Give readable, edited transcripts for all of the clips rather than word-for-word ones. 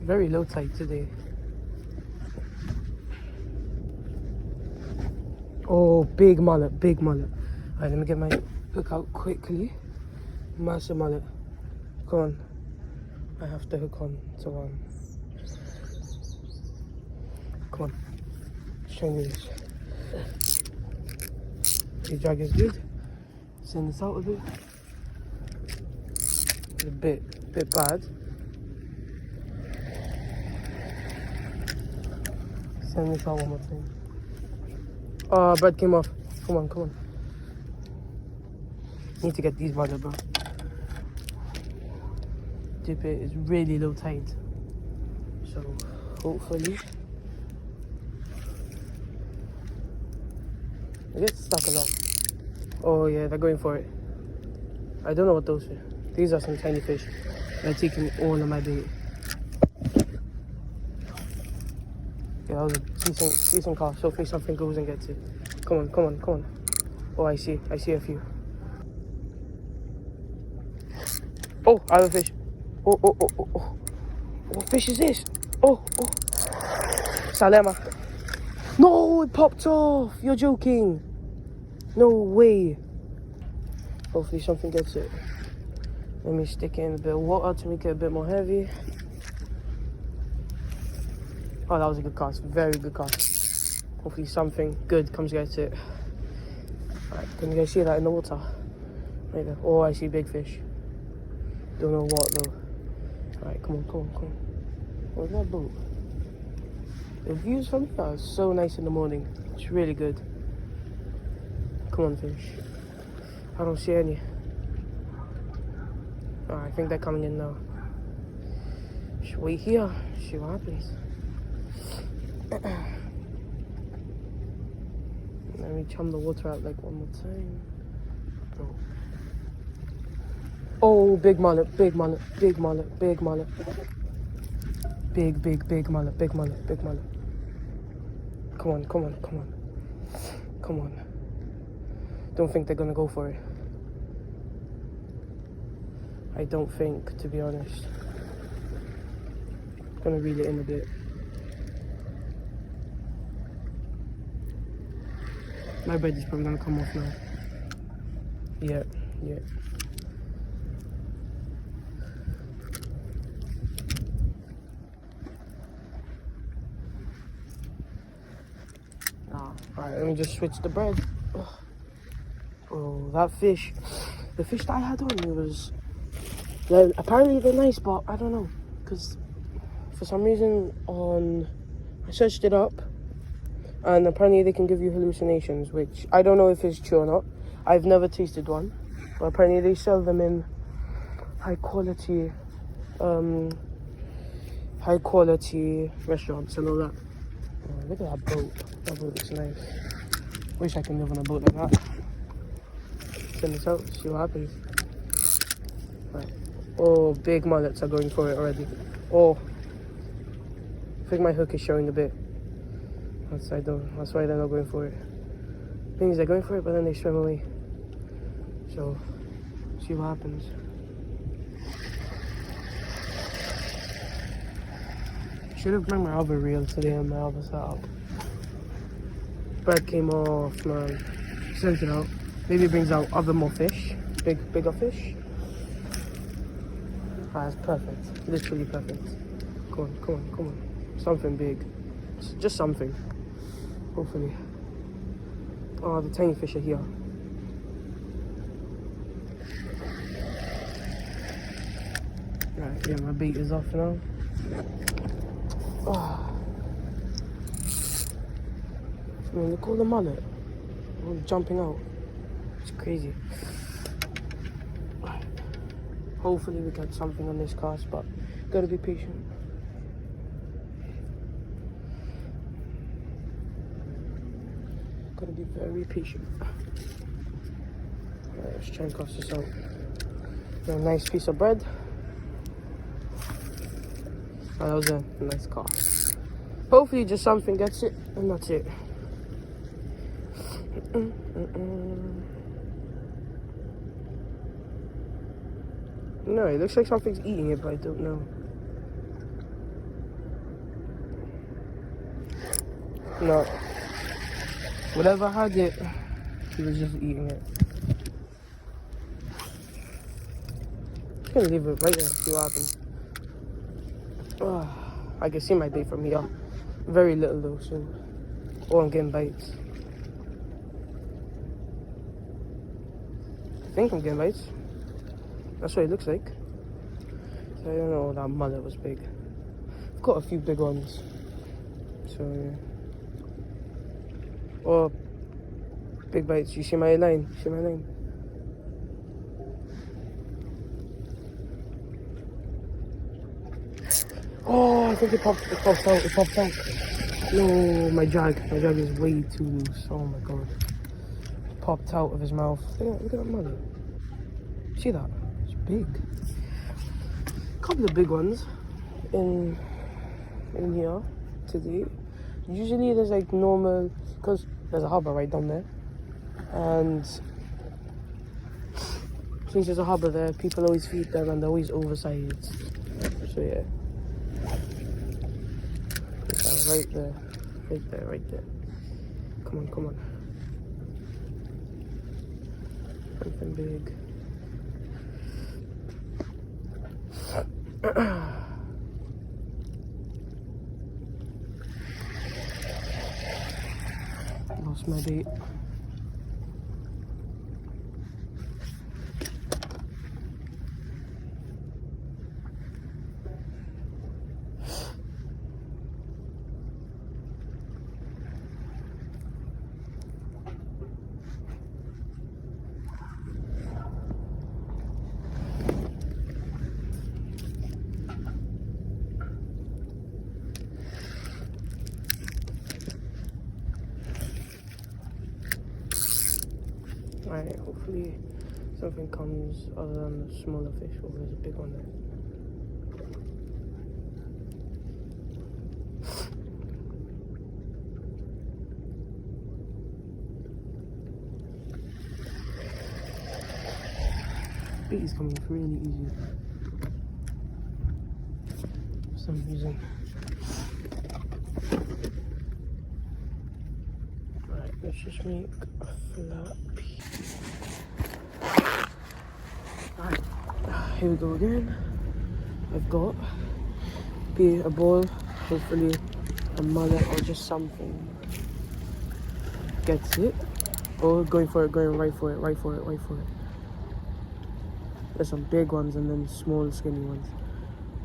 very low tide today. Oh, big mullet, big mullet. Alright, let me get my hook out quickly. Massive mullet. Come on. I have to hook on to one. Come on. Let's try and do this. The drag is good. Send this out a bit. It's a bit bad. Send this out one more time. Oh, bread came off. Come on, come on. Need to get these mullet, bro. Dip it is really low tide. So, hopefully. It gets stuck a lot. Oh yeah, they're going for it. I don't know what those are. These are some tiny fish. They're taking all of my bait. Yeah, that was a decent cast. Hopefully something goes and gets it. Come on, come on, come on. Oh, I see a few. Oh, I have a fish. Oh. What fish is this? Oh. Salema. No, it popped off. You're joking. No way. Hopefully something gets it. Let me stick it in a bit of water to make it a bit more heavy. Oh, that was a good cast. Very good cast. Hopefully something good comes gets it. Alright, can you guys see that in the water? Right there. Oh, I see big fish. Don't know what though. Alright, come on. Where's that boat? The views from here are so nice in the morning. It's really good. Come on, fish. I don't see any. Alright, I think they're coming in now. Just wait here. See what happens. Let me chum the water out like one more time. Oh, big mullet. Big mullet. Big mullet. Big mullet. Big mullet. Come on. Don't think they're gonna go for it. I don't think, to be honest. Gonna reel it in a bit. My bread is probably gonna come off now. Yeah. Alright, let me just switch the bread. Oh, that fish. The fish that I had on, it was... apparently they're nice, but I don't know. Because for some reason I searched it up. And apparently they can give you hallucinations, which I don't know if it's true or not. I've never tasted one. But apparently they sell them in high quality restaurants and all that. Oh, look at that boat. That boat looks nice. Wish I could live on a boat like that. Send this out, see what happens. Right. Oh, big mullets are going for it already. Oh, I think my hook is showing a bit. That's why they're not going for it. Things they're going for it, but then they swim away. So, see what happens. Should have brought my other reel today on my other setup. Bread came off, man. Sent it out. Maybe it brings out more fish. Bigger fish. Ah, it's perfect. Literally perfect. Come on. Something big. Just something. Hopefully. Oh, the tiny fish are here. Right, yeah, my bait is off now. Oh. Man, look all the mullet. All jumping out. It's crazy. Right. Hopefully we get something on this cast, but gotta be patient. Gotta be very patient. Alright, let's try and cast this out. A nice piece of bread. Oh, that was a nice cast. Hopefully just something gets it, and that's it. No, it looks like something's eating it, but I don't know. No. Whatever had it, he was just eating it. I'm gonna leave it right there, see what happens. I can see my bait from here. Very little though, so. Oh, I'm getting bites. I think I'm getting bites. That's what it looks like. I don't know, that mullet was big. I've got a few big ones. So, yeah. Oh, big bites. You see my line? See my line? Oh, I think it popped out. It popped out. No, my jug is way too loose. Oh my god. It popped out of his mouth. Look at that mullet. See that? It's big. A couple of big ones in here today. Usually there's like normal, because there's a harbour right down there, and since there's a harbour there, people always feed them and they're always oversized. So yeah, right there, right there, right there. Come on, come on. Something big. Lost my bait. Alright, hopefully something comes other than the smaller fish. Oh, there's a big one there. Bait is coming off really easy for some reason. Right, let's just make a flat piece. Alright, here we go again. I've got be a ball, hopefully a mullet or just something gets it. Oh, going for it, going right for it, right for it, right for it. There's some big ones and then small skinny ones.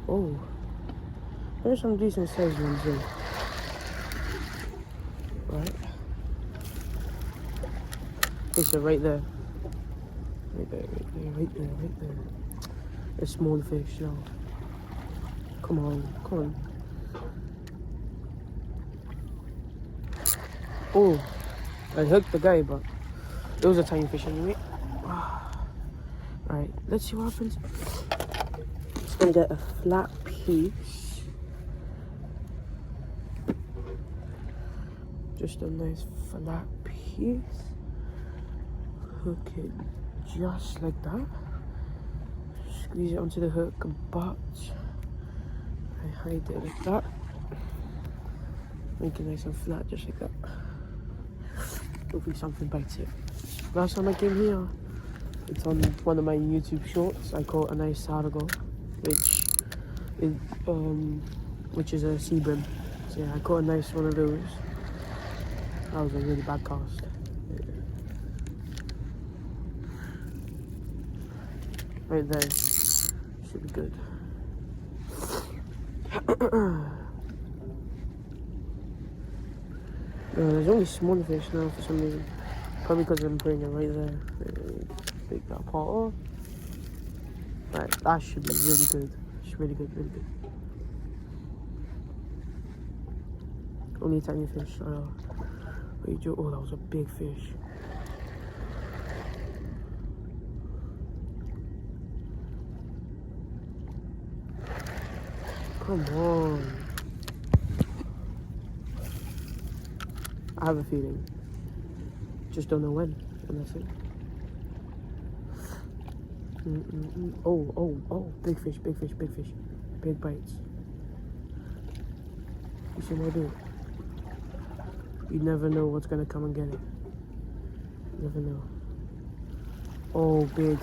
Oh, there's some decent sized ones there. Right. Place it right there. Right there, right there, right there, right there. A small fish now. Come on, come on. Oh, I hooked the guy, but it was a tiny fish anyway. Right, let's see what happens. Just gonna get a flat piece. Just a nice flat piece. Hook it just like that. Squeeze it onto the hook, but I hide it like that. Make it nice and flat, just like that. Hopefully something bites it. Last time I came here, it's on one of my YouTube shorts. I caught a nice sargo, which is a sea bream. So yeah, I caught a nice one of those. That was a really bad cast. Right there, should be good. There's only smaller fish now for some reason. Probably because I'm putting it right there. Take that part off. Right, that should be really good. It's really good, really good. Only tiny fish. Wait, oh, that was a big fish. Come on. I have a feeling. Just don't know when. And that's it. Oh, big fish, big fish, big fish. Big bites. You see my bait? You never know what's gonna come and get it. You never know. Oh, big.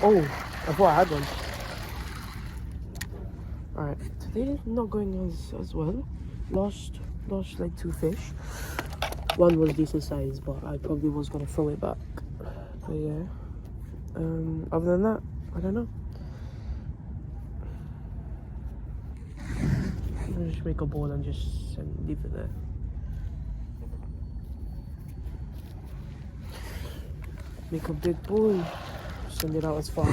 Oh, I thought I had one. Alright, today not going as well. Lost like 2 fish. One was decent size, but I probably was gonna throw it back. But yeah. Other than that, I don't know. I'll just make a ball and just leave it there. Make a big ball. Send it out as far.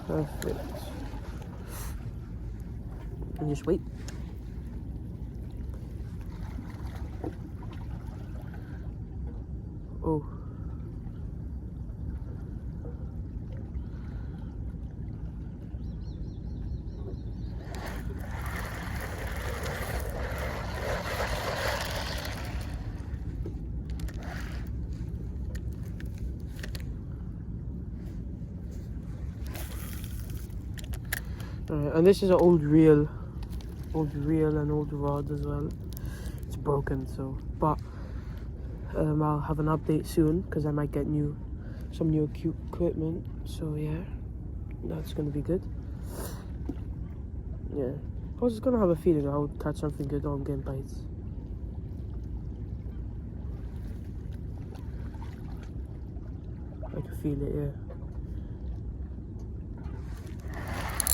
Perfect. And just wait. Oh. Alright, and this is an old reel and old rod as well. It's broken, so but I'll have an update soon because I might get some new equipment. So yeah, that's gonna be good. Yeah, I was just gonna have a feeling I would catch something good on game bites. I can feel it, yeah.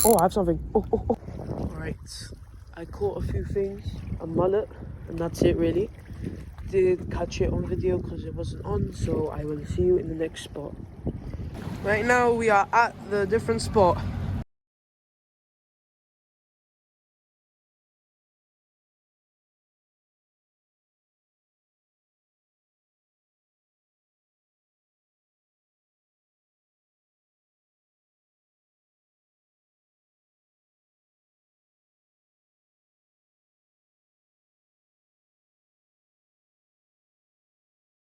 Oh, I have something. Oh. Alright, I caught a few things, a mullet, and that's it really. Did catch it on video because it wasn't on, so I will see you in the next spot. Right now we are at the different spot.